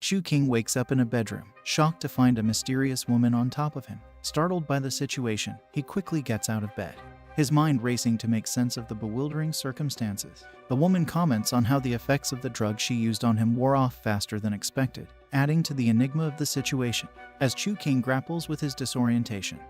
Chu King wakes up in a bedroom, shocked to find a mysterious woman on top of him. Startled by the situation, he quickly gets out of bed, his mind racing to make sense of the bewildering circumstances. The woman comments on how the effects of the drug she used on him wore off faster than expected, adding to the enigma of the situation. As Chu King grapples with his disorientation,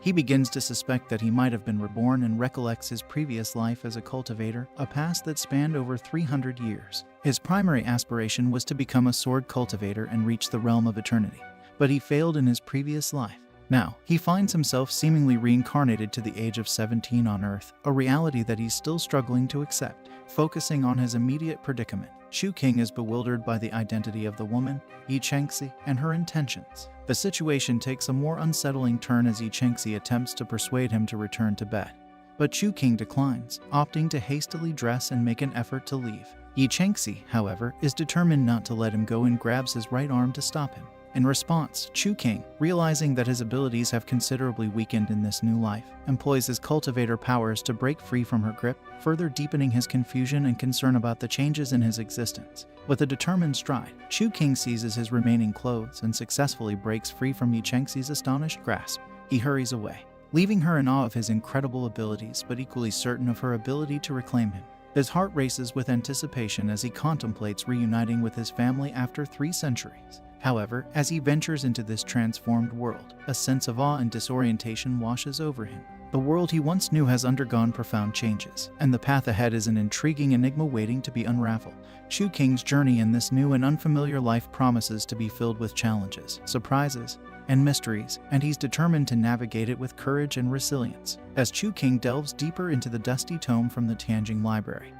he begins to suspect that he might have been reborn and recollects his previous life as a cultivator, a past that spanned over 300 years. His primary aspiration was to become a sword cultivator and reach the realm of eternity, but he failed in his previous life. Now, he finds himself seemingly reincarnated to the age of 17 on Earth, a reality that he's still struggling to accept. Focusing on his immediate predicament, Chu King is bewildered by the identity of the woman, Yi Chengxi, and her intentions. The situation takes a more unsettling turn as Yi Chengxi attempts to persuade him to return to bed. But Chu King declines, opting to hastily dress and make an effort to leave. Yi Chengxi, however, is determined not to let him go and grabs his right arm to stop him. In response, Chu King, realizing that his abilities have considerably weakened in this new life, employs his cultivator powers to break free from her grip, further deepening his confusion and concern about the changes in his existence. With a determined stride, Chu King seizes his remaining clothes and successfully breaks free from Yi Chengxi's astonished grasp. He hurries away, leaving her in awe of his incredible abilities but equally certain of her ability to reclaim him. His heart races with anticipation as he contemplates reuniting with his family after 3 centuries. However, as he ventures into this transformed world, a sense of awe and disorientation washes over him. The world he once knew has undergone profound changes, and the path ahead is an intriguing enigma waiting to be unraveled. Chu King's journey in this new and unfamiliar life promises to be filled with challenges, surprises, and mysteries, and he's determined to navigate it with courage and resilience. As Chu King delves deeper into the dusty tome from the Tianjing Library,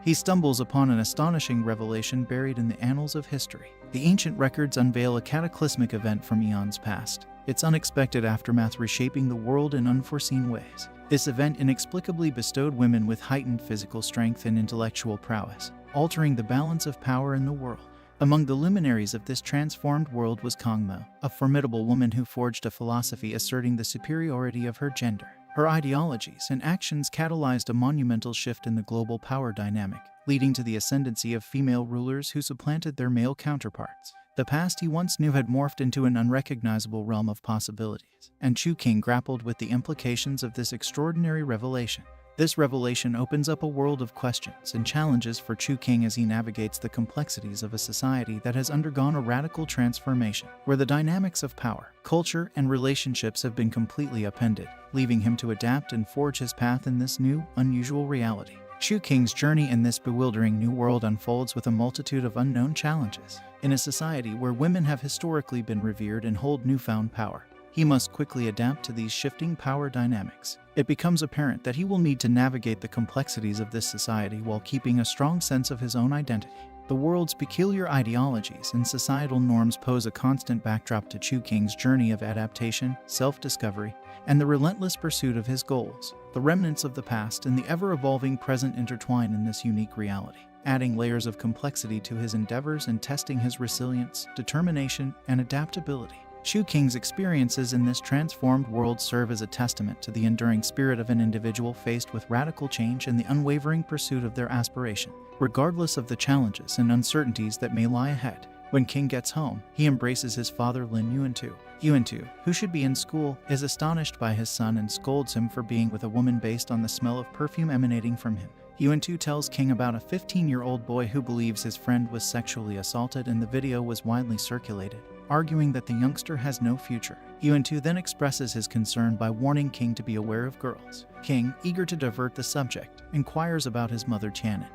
he stumbles upon an astonishing revelation buried in the annals of history. The ancient records unveil a cataclysmic event from eons past, its unexpected aftermath reshaping the world in unforeseen ways. This event inexplicably bestowed women with heightened physical strength and intellectual prowess, altering the balance of power in the world. Among the luminaries of this transformed world was Kangmo, a formidable woman who forged a philosophy asserting the superiority of her gender. Her ideologies and actions catalyzed a monumental shift in the global power dynamic, leading to the ascendancy of female rulers who supplanted their male counterparts. The past he once knew had morphed into an unrecognizable realm of possibilities, and Chu King grappled with the implications of this extraordinary revelation. This revelation opens up a world of questions and challenges for Chu King as he navigates the complexities of a society that has undergone a radical transformation, where the dynamics of power, culture, and relationships have been completely upended, leaving him to adapt and forge his path in this new, unusual reality. Chu King's journey in this bewildering new world unfolds with a multitude of unknown challenges. In a society where women have historically been revered and hold newfound power, he must quickly adapt to these shifting power dynamics. It becomes apparent that he will need to navigate the complexities of this society while keeping a strong sense of his own identity. The world's peculiar ideologies and societal norms pose a constant backdrop to Chu King's journey of adaptation, self-discovery, and the relentless pursuit of his goals. The remnants of the past and the ever-evolving present intertwine in this unique reality, adding layers of complexity to his endeavors and testing his resilience, determination, and adaptability. Chu King's experiences in this transformed world serve as a testament to the enduring spirit of an individual faced with radical change and the unwavering pursuit of their aspiration, regardless of the challenges and uncertainties that may lie ahead. When King gets home, he embraces his father Lin Yuantu. Yuantu, who should be in school, is astonished by his son and scolds him for being with a woman based on the smell of perfume emanating from him. Yuantu tells King about a 15-year-old boy who believes his friend was sexually assaulted and the video was widely circulated, arguing that the youngster has no future. Yuantu then expresses his concern by warning King to be aware of girls. King, eager to divert the subject, inquires about his mother Tianan,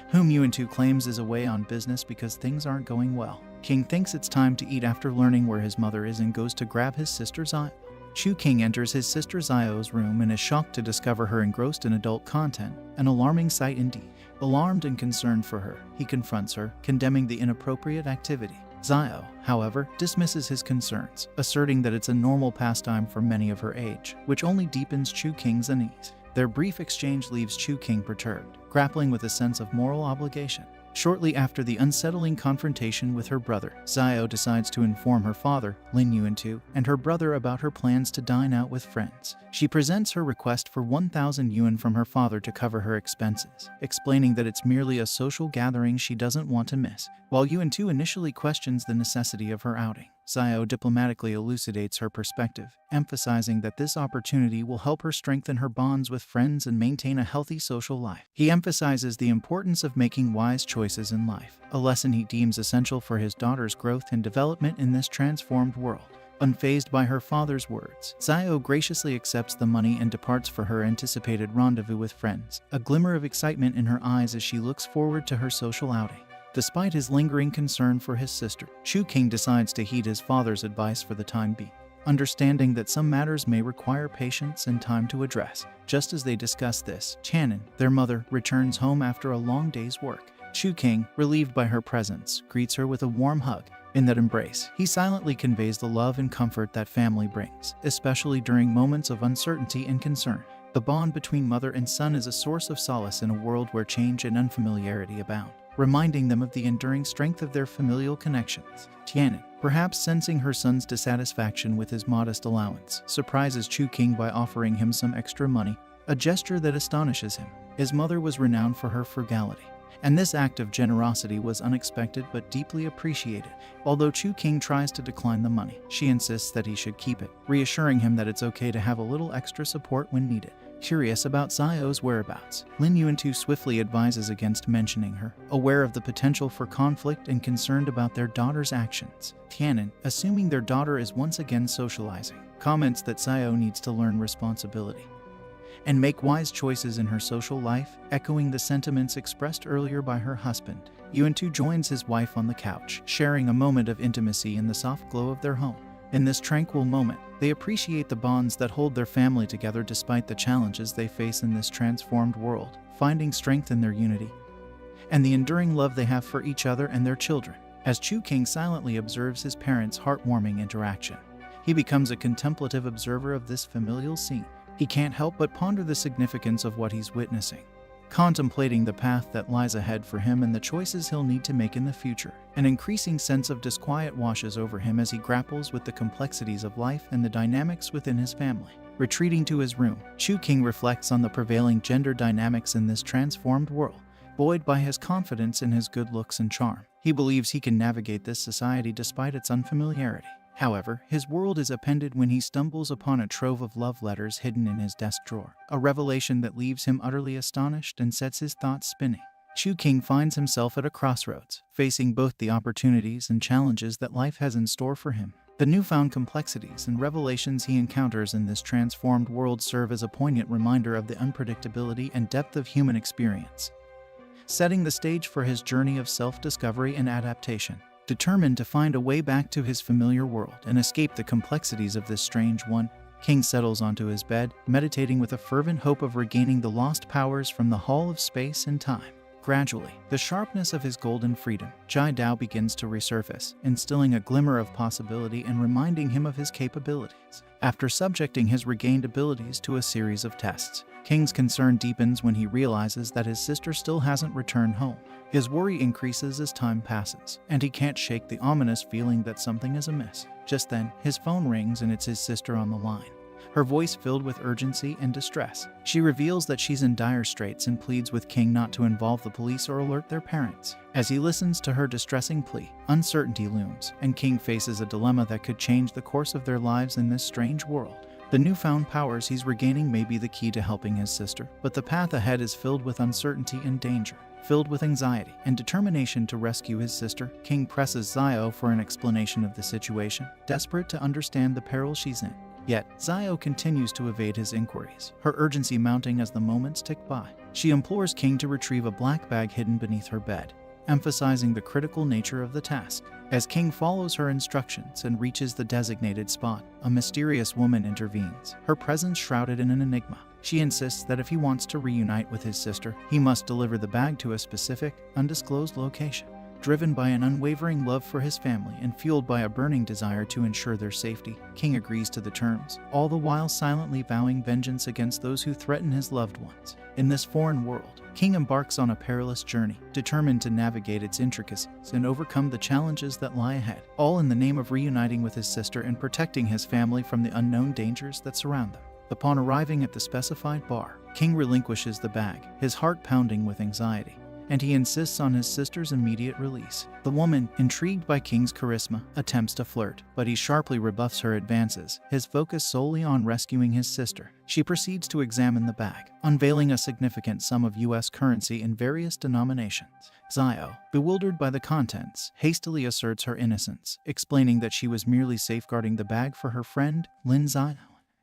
whom Yuantu claims is away on business because things aren't going well. King thinks it's time to eat after learning where his mother is and goes to grab his sister Zio. Chu King enters his sister Zio's room and is shocked to discover her engrossed in adult content, an alarming sight indeed. Alarmed and concerned for her, he confronts her, condemning the inappropriate activity. Zio, however, dismisses his concerns, asserting that it's a normal pastime for many of her age, which only deepens Chu King's unease. Their brief exchange leaves Chu King perturbed, grappling with a sense of moral obligation. Shortly after the unsettling confrontation with her brother, Zio decides to inform her father, Lin Yuan-tu, and her brother about her plans to dine out with friends. She presents her request for 1,000 yuan from her father to cover her expenses, explaining that it's merely a social gathering she doesn't want to miss. While Yuan-tu initially questions the necessity of her outing, Zio diplomatically elucidates her perspective, emphasizing that this opportunity will help her strengthen her bonds with friends and maintain a healthy social life. He emphasizes the importance of making wise choices in life, a lesson he deems essential for his daughter's growth and development in this transformed world. Unfazed by her father's words, Zio graciously accepts the money and departs for her anticipated rendezvous with friends, a glimmer of excitement in her eyes as she looks forward to her social outing. Despite his lingering concern for his sister, Chu King decides to heed his father's advice for the time being, understanding that some matters may require patience and time to address. Just as they discuss this, Chanin, their mother, returns home after a long day's work. Chu King, relieved by her presence, greets her with a warm hug. In that embrace, he silently conveys the love and comfort that family brings, especially during moments of uncertainty and concern. The bond between mother and son is a source of solace in a world where change and unfamiliarity abound, reminding them of the enduring strength of their familial connections. Tianan, perhaps sensing her son's dissatisfaction with his modest allowance, surprises Chu King by offering him some extra money, a gesture that astonishes him. His mother was renowned for her frugality, and this act of generosity was unexpected but deeply appreciated. Although Chu King tries to decline the money, she insists that he should keep it, reassuring him that it's okay to have a little extra support when needed. Curious about Zio's whereabouts, Lin Yuan-tu swiftly advises against mentioning her, aware of the potential for conflict and concerned about their daughter's actions. Tianan, assuming their daughter is once again socializing, comments that Zio needs to learn responsibility and make wise choices in her social life, echoing the sentiments expressed earlier by her husband. Yuan-tu joins his wife on the couch, sharing a moment of intimacy in the soft glow of their home. In this tranquil moment, they appreciate the bonds that hold their family together despite the challenges they face in this transformed world, finding strength in their unity and the enduring love they have for each other and their children. As Chu King silently observes his parents' heartwarming interaction, he becomes a contemplative observer of this familial scene. He can't help but ponder the significance of what he's witnessing, contemplating the path that lies ahead for him and the choices he'll need to make in the future. An increasing sense of disquiet washes over him as he grapples with the complexities of life and the dynamics within his family. Retreating to his room, Chu King reflects on the prevailing gender dynamics in this transformed world. Buoyed by his confidence in his good looks and charm, he believes he can navigate this society despite its unfamiliarity. However, his world is upended when he stumbles upon a trove of love letters hidden in his desk drawer, a revelation that leaves him utterly astonished and sets his thoughts spinning. Chu King finds himself at a crossroads, facing both the opportunities and challenges that life has in store for him. The newfound complexities and revelations he encounters in this transformed world serve as a poignant reminder of the unpredictability and depth of human experience, setting the stage for his journey of self-discovery and adaptation. Determined to find a way back to his familiar world and escape the complexities of this strange one, King settles onto his bed, meditating with a fervent hope of regaining the lost powers from the Hall of Space and Time. Gradually, the sharpness of his golden freedom, Jai Dao, begins to resurface, instilling a glimmer of possibility and reminding him of his capabilities. After subjecting his regained abilities to a series of tests, King's concern deepens when he realizes that his sister still hasn't returned home. His worry increases as time passes, and he can't shake the ominous feeling that something is amiss. Just then, his phone rings and it's his sister on the line, her voice filled with urgency and distress. She reveals that she's in dire straits and pleads with King not to involve the police or alert their parents. As he listens to her distressing plea, uncertainty looms, and King faces a dilemma that could change the course of their lives in this strange world. The newfound powers he's regaining may be the key to helping his sister, but the path ahead is filled with uncertainty and danger. Filled with anxiety and determination to rescue his sister, King presses Zio for an explanation of the situation, desperate to understand the peril she's in. Yet, Zio continues to evade his inquiries, her urgency mounting as the moments tick by. She implores King to retrieve a black bag hidden beneath her bed, emphasizing the critical nature of the task. As King follows her instructions and reaches the designated spot, a mysterious woman intervenes, her presence shrouded in an enigma. She insists that if he wants to reunite with his sister, he must deliver the bag to a specific, undisclosed location. Driven by an unwavering love for his family and fueled by a burning desire to ensure their safety, King agrees to the terms, all the while silently vowing vengeance against those who threaten his loved ones. In this foreign world, King embarks on a perilous journey, determined to navigate its intricacies and overcome the challenges that lie ahead, all in the name of reuniting with his sister and protecting his family from the unknown dangers that surround them. Upon arriving at the specified bar, King relinquishes the bag, his heart pounding with anxiety, and he insists on his sister's immediate release. The woman, intrigued by King's charisma, attempts to flirt, but he sharply rebuffs her advances, his focus solely on rescuing his sister. She proceeds to examine the bag, unveiling a significant sum of US currency in various denominations. Zio, bewildered by the contents, hastily asserts her innocence, explaining that she was merely safeguarding the bag for her friend, Lin Zio.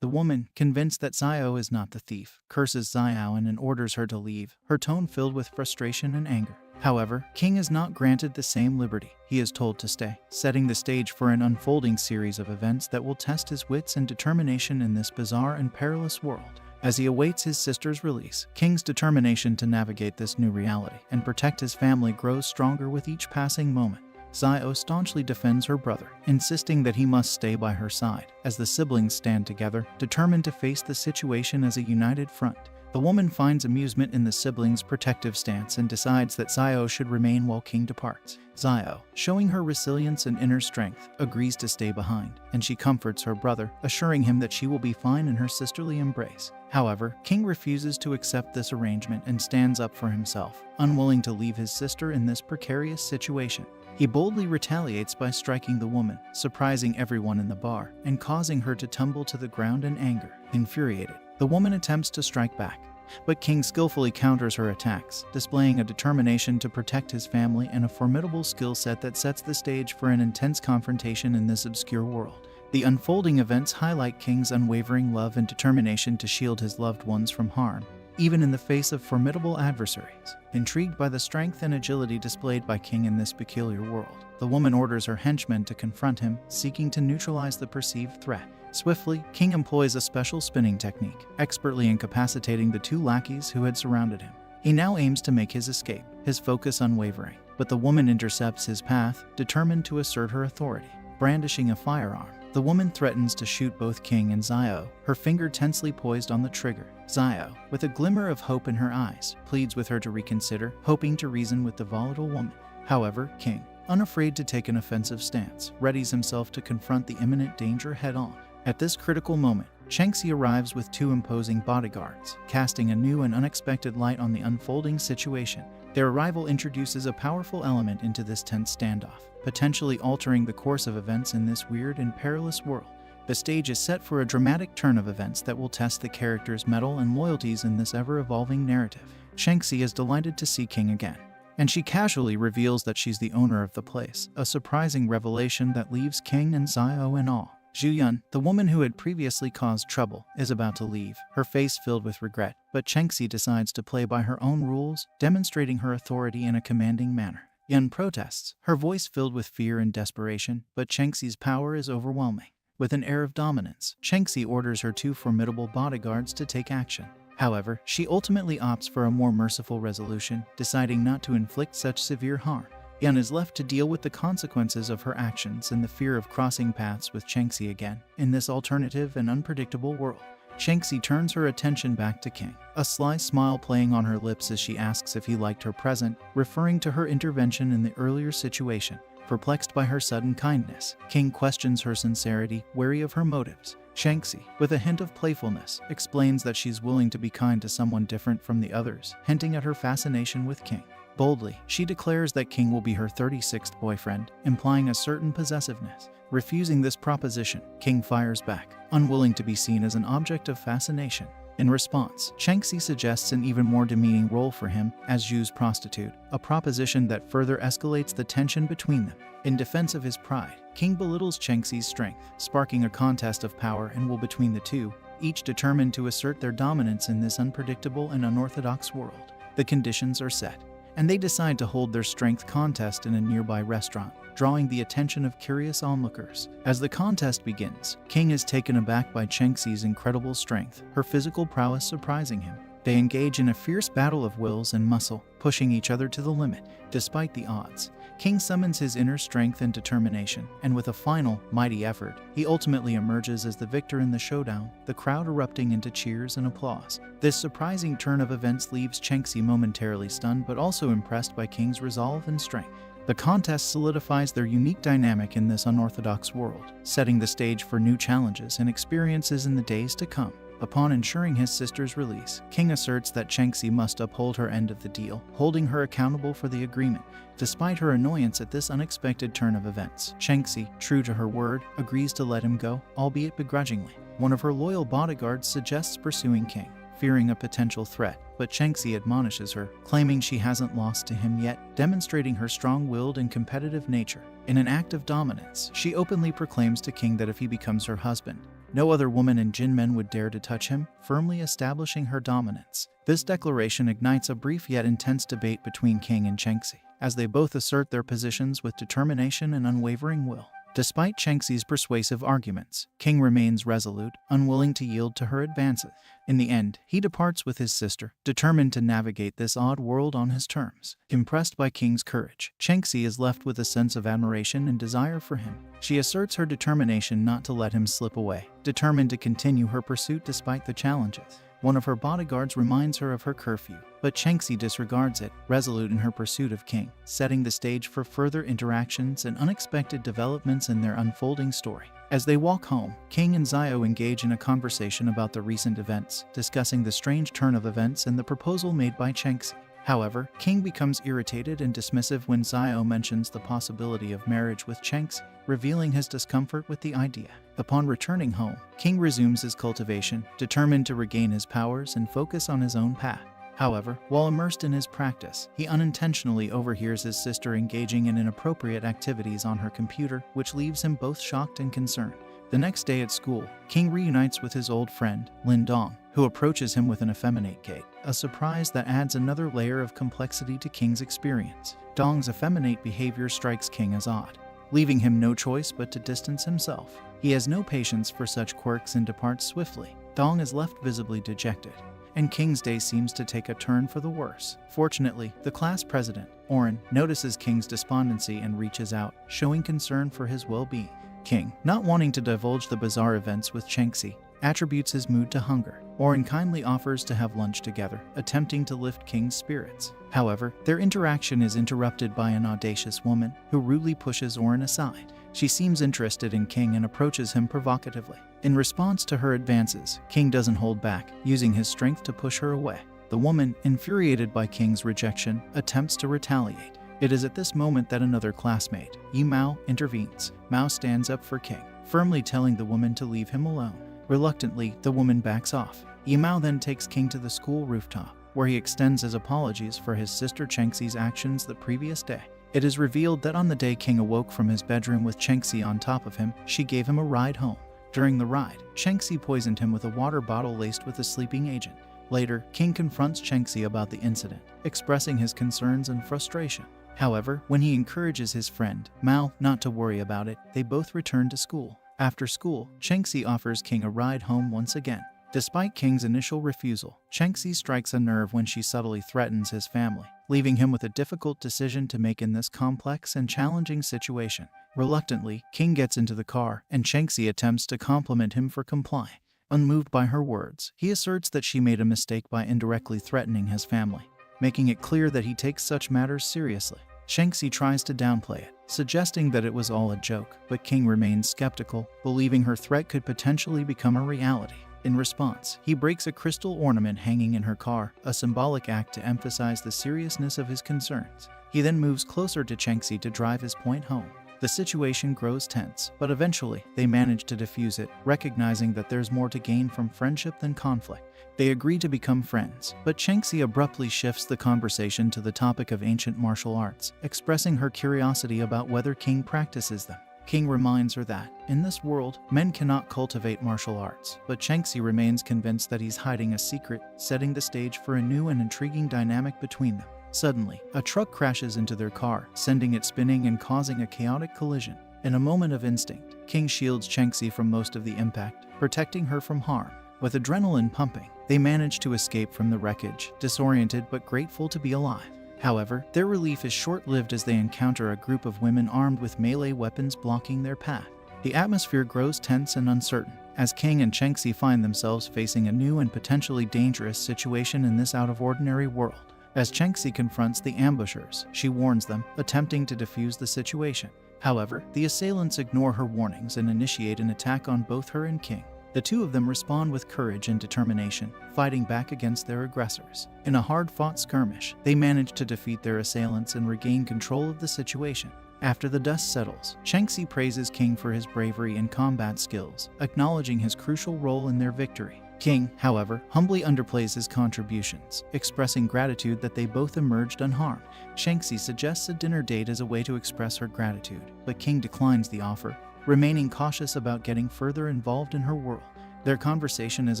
The woman, convinced that Zio is not the thief, curses Zio and orders her to leave, her tone filled with frustration and anger. However, King is not granted the same liberty. He is told to stay, setting the stage for an unfolding series of events that will test his wits and determination in this bizarre and perilous world. As he awaits his sister's release, King's determination to navigate this new reality and protect his family grows stronger with each passing moment. Zio staunchly defends her brother, insisting that he must stay by her side, as the siblings stand together, determined to face the situation as a united front. The woman finds amusement in the siblings' protective stance and decides that Zio should remain while King departs. Zio, showing her resilience and inner strength, agrees to stay behind, and she comforts her brother, assuring him that she will be fine in her sisterly embrace. However, King refuses to accept this arrangement and stands up for himself, unwilling to leave his sister in this precarious situation. He boldly retaliates by striking the woman, surprising everyone in the bar and causing her to tumble to the ground in anger. Infuriated, the woman attempts to strike back, but King skillfully counters her attacks, displaying a determination to protect his family and a formidable skill set that sets the stage for an intense confrontation in this obscure world. The unfolding events highlight King's unwavering love and determination to shield his loved ones from harm, even in the face of formidable adversaries. Intrigued by the strength and agility displayed by King in this peculiar world, the woman orders her henchmen to confront him, seeking to neutralize the perceived threat. Swiftly, King employs a special spinning technique, expertly incapacitating the two lackeys who had surrounded him. He now aims to make his escape, his focus unwavering, but the woman intercepts his path, determined to assert her authority. Brandishing a firearm, the woman threatens to shoot both King and Zio, her finger tensely poised on the trigger. Zio, with a glimmer of hope in her eyes, pleads with her to reconsider, hoping to reason with the volatile woman. However, King, unafraid to take an offensive stance, readies himself to confront the imminent danger head-on. At this critical moment, Changxi arrives with two imposing bodyguards, casting a new and unexpected light on the unfolding situation. Their arrival introduces a powerful element into this tense standoff, potentially altering the course of events in this weird and perilous world. The stage is set for a dramatic turn of events that will test the characters' mettle and loyalties in this ever-evolving narrative. Changxi is delighted to see King again, and she casually reveals that she's the owner of the place, a surprising revelation that leaves King and Zio in awe. Zhuyun, the woman who had previously caused trouble, is about to leave, her face filled with regret, but Changxi decides to play by her own rules, demonstrating her authority in a commanding manner. Yun protests, her voice filled with fear and desperation, but Changxi's power is overwhelming. With an air of dominance, Changxi orders her two formidable bodyguards to take action. However, she ultimately opts for a more merciful resolution, deciding not to inflict such severe harm. Yun is left to deal with the consequences of her actions and the fear of crossing paths with Changxi again, in this alternative and unpredictable world. Changxi turns her attention back to King, a sly smile playing on her lips as she asks if he liked her present, referring to her intervention in the earlier situation. Perplexed by her sudden kindness, King questions her sincerity, wary of her motives. Changxi, with a hint of playfulness, explains that she's willing to be kind to someone different from the others, hinting at her fascination with King. Boldly, she declares that King will be her 36th boyfriend, implying a certain possessiveness. Refusing this proposition, King fires back, unwilling to be seen as an object of fascination. In response, Changxi suggests an even more demeaning role for him as Zhu's prostitute, a proposition that further escalates the tension between them. In defense of his pride, King belittles Changxi's strength, sparking a contest of power and will between the two, each determined to assert their dominance in this unpredictable and unorthodox world. The conditions are set, and they decide to hold their strength contest in a nearby restaurant, drawing the attention of curious onlookers. As the contest begins, King is taken aback by Changxi's incredible strength, her physical prowess surprising him. They engage in a fierce battle of wills and muscle, pushing each other to the limit. Despite the odds, King summons his inner strength and determination, and with a final, mighty effort, he ultimately emerges as the victor in the showdown, the crowd erupting into cheers and applause. This surprising turn of events leaves Chengxi momentarily stunned but also impressed by King's resolve and strength. The contest solidifies their unique dynamic in this unorthodox world, setting the stage for new challenges and experiences in the days to come. Upon ensuring his sister's release, King asserts that Chengxi must uphold her end of the deal, holding her accountable for the agreement. Despite her annoyance at this unexpected turn of events, Chengxi, true to her word, agrees to let him go, albeit begrudgingly. One of her loyal bodyguards suggests pursuing King, fearing a potential threat, but Chengxi admonishes her, claiming she hasn't lost to him yet, demonstrating her strong-willed and competitive nature. In an act of dominance, she openly proclaims to King that if he becomes her husband, no other woman in Jinmen would dare to touch him, firmly establishing her dominance. This declaration ignites a brief yet intense debate between King and Chengxi, as they both assert their positions with determination and unwavering will. Despite Chengxi's persuasive arguments, King remains resolute, unwilling to yield to her advances. In the end, he departs with his sister, determined to navigate this odd world on his terms. Impressed by King's courage, Chengxi is left with a sense of admiration and desire for him. She asserts her determination not to let him slip away, determined to continue her pursuit despite the challenges. One of her bodyguards reminds her of her curfew, but Chengxi disregards it, resolute in her pursuit of King, setting the stage for further interactions and unexpected developments in their unfolding story. As they walk home, King and Zio engage in a conversation about the recent events, discussing the strange turn of events and the proposal made by Chengxi. However, King becomes irritated and dismissive when Zio mentions the possibility of marriage with Chengxi, revealing his discomfort with the idea. Upon returning home, King resumes his cultivation, determined to regain his powers and focus on his own path. However, while immersed in his practice, he unintentionally overhears his sister engaging in inappropriate activities on her computer, which leaves him both shocked and concerned. The next day at school, King reunites with his old friend, Lin Dong, who approaches him with an effeminate gait, a surprise that adds another layer of complexity to King's experience. Dong's effeminate behavior strikes King as odd, leaving him no choice but to distance himself. He has no patience for such quirks and departs swiftly. Dong is left visibly dejected, and King's day seems to take a turn for the worse. Fortunately, the class president, Oren, notices King's despondency and reaches out, showing concern for his well-being. King, not wanting to divulge the bizarre events with Chengxi, attributes his mood to hunger. Oren kindly offers to have lunch together, attempting to lift King's spirits. However, their interaction is interrupted by an audacious woman who rudely pushes Oren aside. She seems interested in King and approaches him provocatively. In response to her advances, King doesn't hold back, using his strength to push her away. The woman, infuriated by King's rejection, attempts to retaliate. It is at this moment that another classmate, Yi Mao, intervenes. Mao stands up for King, firmly telling the woman to leave him alone. Reluctantly, the woman backs off. Yi Mao then takes King to the school rooftop, where he extends his apologies for his sister Chengxi's actions the previous day. It is revealed that on the day King awoke from his bedroom with Chengxi on top of him, she gave him a ride home. During the ride, Chengxi poisoned him with a water bottle laced with a sleeping agent. Later, King confronts Chengxi about the incident, expressing his concerns and frustration. However, when he encourages his friend, Mao, not to worry about it, they both return to school. After school, Chengxi offers King a ride home once again. Despite King's initial refusal, Chengxi strikes a nerve when she subtly threatens his family, leaving him with a difficult decision to make in this complex and challenging situation. Reluctantly, King gets into the car, and Chengxi attempts to compliment him for complying. Unmoved by her words, he asserts that she made a mistake by indirectly threatening his family, making it clear that he takes such matters seriously. Chengxi tries to downplay it, suggesting that it was all a joke, but King remains skeptical, believing her threat could potentially become a reality. In response, he breaks a crystal ornament hanging in her car, a symbolic act to emphasize the seriousness of his concerns. He then moves closer to Chengxi to drive his point home. The situation grows tense, but eventually they manage to defuse it, recognizing that there's more to gain from friendship than conflict. They agree to become friends, but Chengxi abruptly shifts the conversation to the topic of ancient martial arts, expressing her curiosity about whether King practices them. King reminds her that, in this world, men cannot cultivate martial arts, but Chengxi remains convinced that he's hiding a secret, setting the stage for a new and intriguing dynamic between them. Suddenly, a truck crashes into their car, sending it spinning and causing a chaotic collision. In a moment of instinct, King shields Chengxi from most of the impact, protecting her from harm. With adrenaline pumping, they manage to escape from the wreckage, disoriented but grateful to be alive. However, their relief is short-lived as they encounter a group of women armed with melee weapons blocking their path. The atmosphere grows tense and uncertain, as King and Chengxi find themselves facing a new and potentially dangerous situation in this out-of-ordinary world. As Chengxi confronts the ambushers, she warns them, attempting to defuse the situation. However, the assailants ignore her warnings and initiate an attack on both her and King. The two of them respond with courage and determination, fighting back against their aggressors. In a hard-fought skirmish, they manage to defeat their assailants and regain control of the situation. After the dust settles, Chengxi praises King for his bravery and combat skills, acknowledging his crucial role in their victory. King, however, humbly underplays his contributions, expressing gratitude that they both emerged unharmed. Chengxi suggests a dinner date as a way to express her gratitude, but King declines the offer, remaining cautious about getting further involved in her world. Their conversation is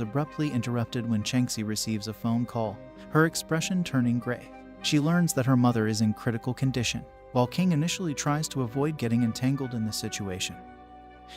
abruptly interrupted when Chengxi receives a phone call, her expression turning grave. She learns that her mother is in critical condition, while King initially tries to avoid getting entangled in the situation.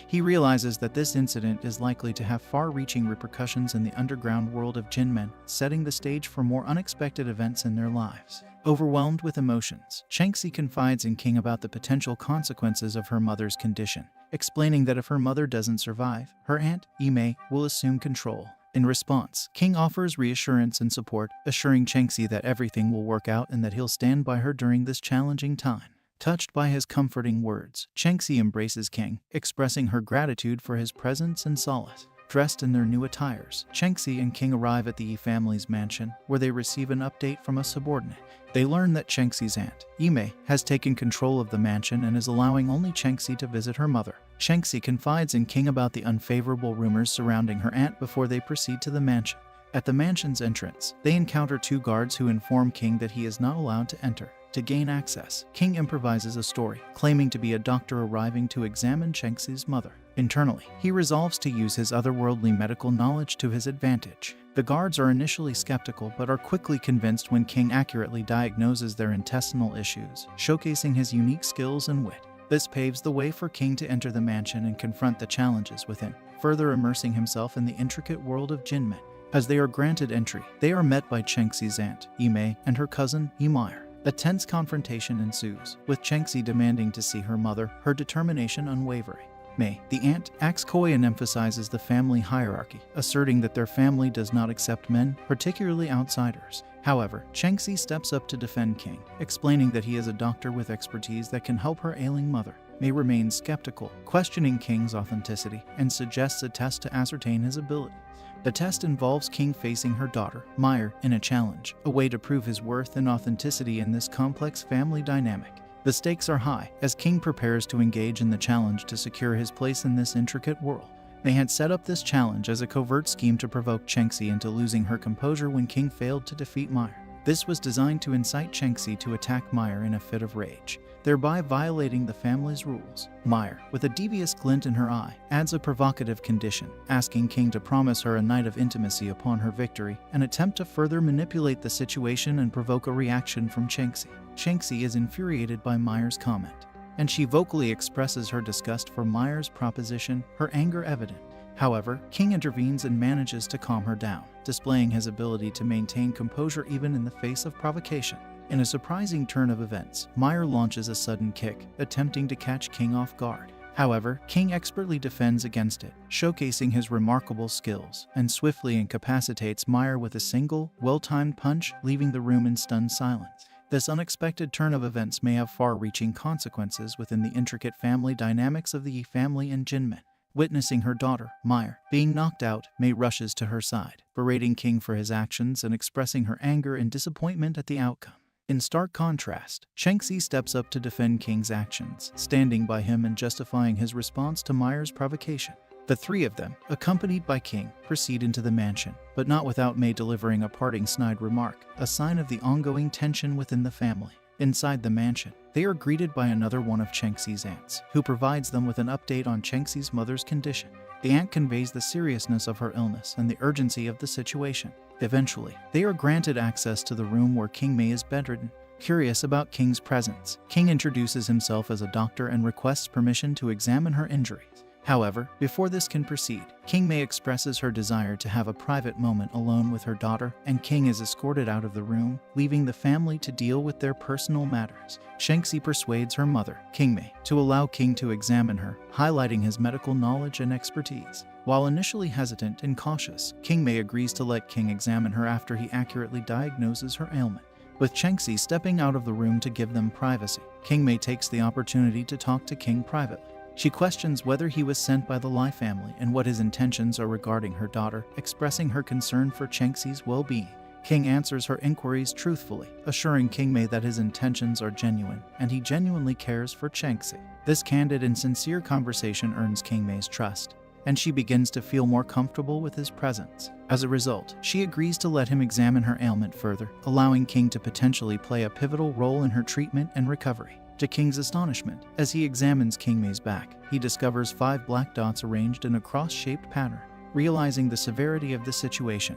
He realizes that this incident is likely to have far-reaching repercussions in the underground world of Jinmen, setting the stage for more unexpected events in their lives. Overwhelmed with emotions, Chengxi confides in King about the potential consequences of her mother's condition, explaining that if her mother doesn't survive, her aunt, Yimei, will assume control. In response, King offers reassurance and support, assuring Chengxi that everything will work out and that he'll stand by her during this challenging time. Touched by his comforting words, Chengxi embraces King, expressing her gratitude for his presence and solace. Dressed in their new attires, Chengxi and King arrive at the Yi family's mansion, where they receive an update from a subordinate. They learn that Chengxi's aunt, Yimei, has taken control of the mansion and is allowing only Chengxi to visit her mother. Chengxi confides in King about the unfavorable rumors surrounding her aunt before they proceed to the mansion. At the mansion's entrance, they encounter two guards who inform King that he is not allowed to enter. To gain access, King improvises a story, claiming to be a doctor arriving to examine Chengxi's mother. Internally, he resolves to use his otherworldly medical knowledge to his advantage. The guards are initially skeptical but are quickly convinced when King accurately diagnoses their intestinal issues, showcasing his unique skills and wit. This paves the way for King to enter the mansion and confront the challenges within, further immersing himself in the intricate world of Jinmen. As they are granted entry, they are met by Chengxi's aunt, Yimei, and her cousin, Yimei. A tense confrontation ensues, with Chengxi demanding to see her mother, her determination unwavering. Mei, the aunt, acts coy and emphasizes the family hierarchy, asserting that their family does not accept men, particularly outsiders. However, Chengxi steps up to defend King, explaining that he is a doctor with expertise that can help her ailing mother. Mei remains skeptical, questioning King's authenticity, and suggests a test to ascertain his abilities. The test involves King facing her daughter, Meyer, in a challenge, a way to prove his worth and authenticity in this complex family dynamic. The stakes are high, as King prepares to engage in the challenge to secure his place in this intricate world. They had set up this challenge as a covert scheme to provoke Chengxi into losing her composure when King failed to defeat Meyer. This was designed to incite Chengxi to attack Meyer in a fit of rage, thereby violating the family's rules. Meyer, with a devious glint in her eye, adds a provocative condition, asking King to promise her a night of intimacy upon her victory, an attempt to further manipulate the situation and provoke a reaction from Chengxi. Chengxi is infuriated by Meyer's comment, and she vocally expresses her disgust for Meyer's proposition, her anger evident. However, King intervenes and manages to calm her down, displaying his ability to maintain composure even in the face of provocation. In a surprising turn of events, Meyer launches a sudden kick, attempting to catch King off guard. However, King expertly defends against it, showcasing his remarkable skills, and swiftly incapacitates Meyer with a single, well-timed punch, leaving the room in stunned silence. This unexpected turn of events may have far-reaching consequences within the intricate family dynamics of the Yi family and Jinmen. Witnessing her daughter, Meyer, being knocked out, Mei rushes to her side, berating King for his actions and expressing her anger and disappointment at the outcome. In stark contrast, Chengxi steps up to defend King's actions, standing by him and justifying his response to Meyer's provocation. The three of them, accompanied by King, proceed into the mansion, but not without Mei delivering a parting snide remark, a sign of the ongoing tension within the family. Inside the mansion, they are greeted by another one of Chengxi's aunts, who provides them with an update on Chengxi's mother's condition. The aunt conveys the seriousness of her illness and the urgency of the situation. Eventually, they are granted access to the room where King Mei is bedridden. Curious about King's presence, King introduces himself as a doctor and requests permission to examine her injuries. However, before this can proceed, King Mei expresses her desire to have a private moment alone with her daughter, and King is escorted out of the room, leaving the family to deal with their personal matters. Shengxi persuades her mother, King Mei, to allow King to examine her, highlighting his medical knowledge and expertise. While initially hesitant and cautious, King Mei agrees to let King examine her after he accurately diagnoses her ailment. With Shengxi stepping out of the room to give them privacy, King Mei takes the opportunity to talk to King privately. She questions whether he was sent by the Lai family and what his intentions are regarding her daughter, expressing her concern for Shengxi's well-being. King answers her inquiries truthfully, assuring King Mei that his intentions are genuine and he genuinely cares for Shengxi. This candid and sincere conversation earns King Mei's trust, and she begins to feel more comfortable with his presence. As a result, she agrees to let him examine her ailment further, allowing King to potentially play a pivotal role in her treatment and recovery. To King's astonishment, as he examines King Mei's back, he discovers 5 black dots arranged in a cross-shaped pattern. Realizing the severity of the situation,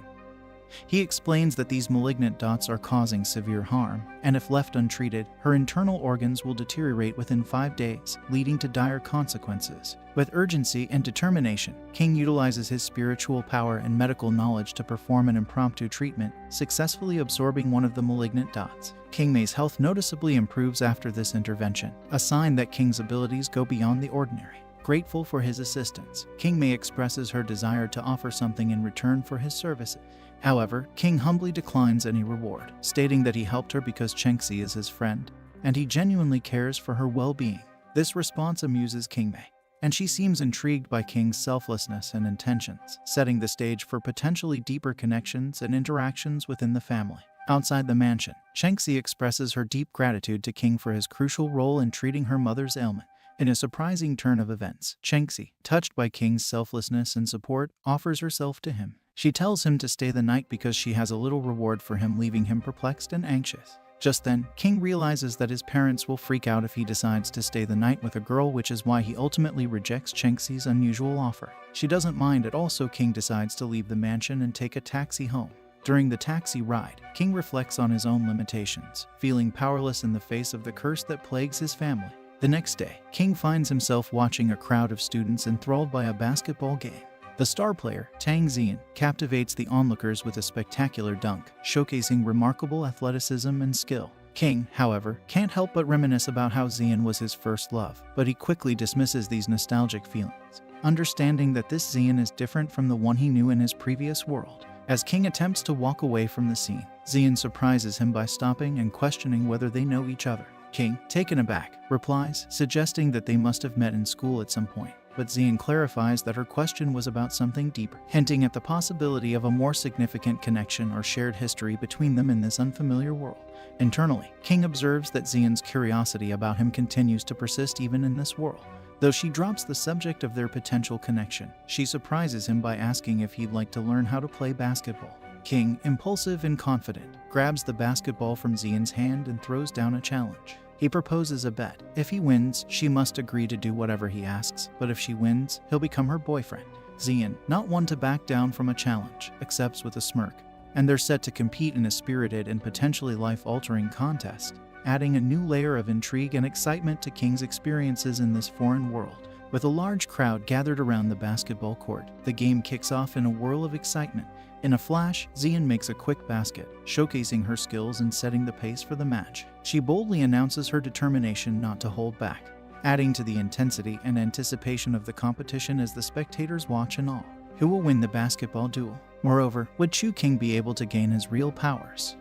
he explains that these malignant dots are causing severe harm, and if left untreated, her internal organs will deteriorate within 5 days, leading to dire consequences. With urgency and determination, King utilizes his spiritual power and medical knowledge to perform an impromptu treatment, successfully absorbing one of the malignant dots. King Mei's health noticeably improves after this intervention, a sign that King's abilities go beyond the ordinary. Grateful for his assistance, King Mei expresses her desire to offer something in return for his services. However, King humbly declines any reward, stating that he helped her because Shengxi is his friend, and he genuinely cares for her well-being. This response amuses King Mei, and she seems intrigued by King's selflessness and intentions, setting the stage for potentially deeper connections and interactions within the family. Outside the mansion, Shengxi expresses her deep gratitude to King for his crucial role in treating her mother's ailment. In a surprising turn of events, Shengxi, touched by King's selflessness and support, offers herself to him. She tells him to stay the night because she has a little reward for him, leaving him perplexed and anxious. Just then, King realizes that his parents will freak out if he decides to stay the night with a girl, which is why he ultimately rejects Shengxi's unusual offer. She doesn't mind at all, so King decides to leave the mansion and take a taxi home. During the taxi ride, King reflects on his own limitations, feeling powerless in the face of the curse that plagues his family. The next day, King finds himself watching a crowd of students enthralled by a basketball game. The star player, Tang Xian, captivates the onlookers with a spectacular dunk, showcasing remarkable athleticism and skill. King, however, can't help but reminisce about how Xian was his first love, but he quickly dismisses these nostalgic feelings, understanding that this Xian is different from the one he knew in his previous world. As King attempts to walk away from the scene, Xian surprises him by stopping and questioning whether they know each other. King, taken aback, replies, suggesting that they must have met in school at some point. But Xian clarifies that her question was about something deeper, hinting at the possibility of a more significant connection or shared history between them in this unfamiliar world. Internally, King observes that Xian's curiosity about him continues to persist even in this world. Though she drops the subject of their potential connection, she surprises him by asking if he'd like to learn how to play basketball. King, impulsive and confident, grabs the basketball from Xian's hand and throws down a challenge. He proposes a bet. If he wins, she must agree to do whatever he asks, but if she wins, he'll become her boyfriend. Xian, not one to back down from a challenge, accepts with a smirk, and they're set to compete in a spirited and potentially life-altering contest, adding a new layer of intrigue and excitement to King's experiences in this foreign world. With a large crowd gathered around the basketball court, the game kicks off in a whirl of excitement. In a flash, Xian makes a quick basket, showcasing her skills and setting the pace for the match. She boldly announces her determination not to hold back, adding to the intensity and anticipation of the competition as the spectators watch in awe. Who will win the basketball duel? Moreover, would Chu King be able to gain his real powers?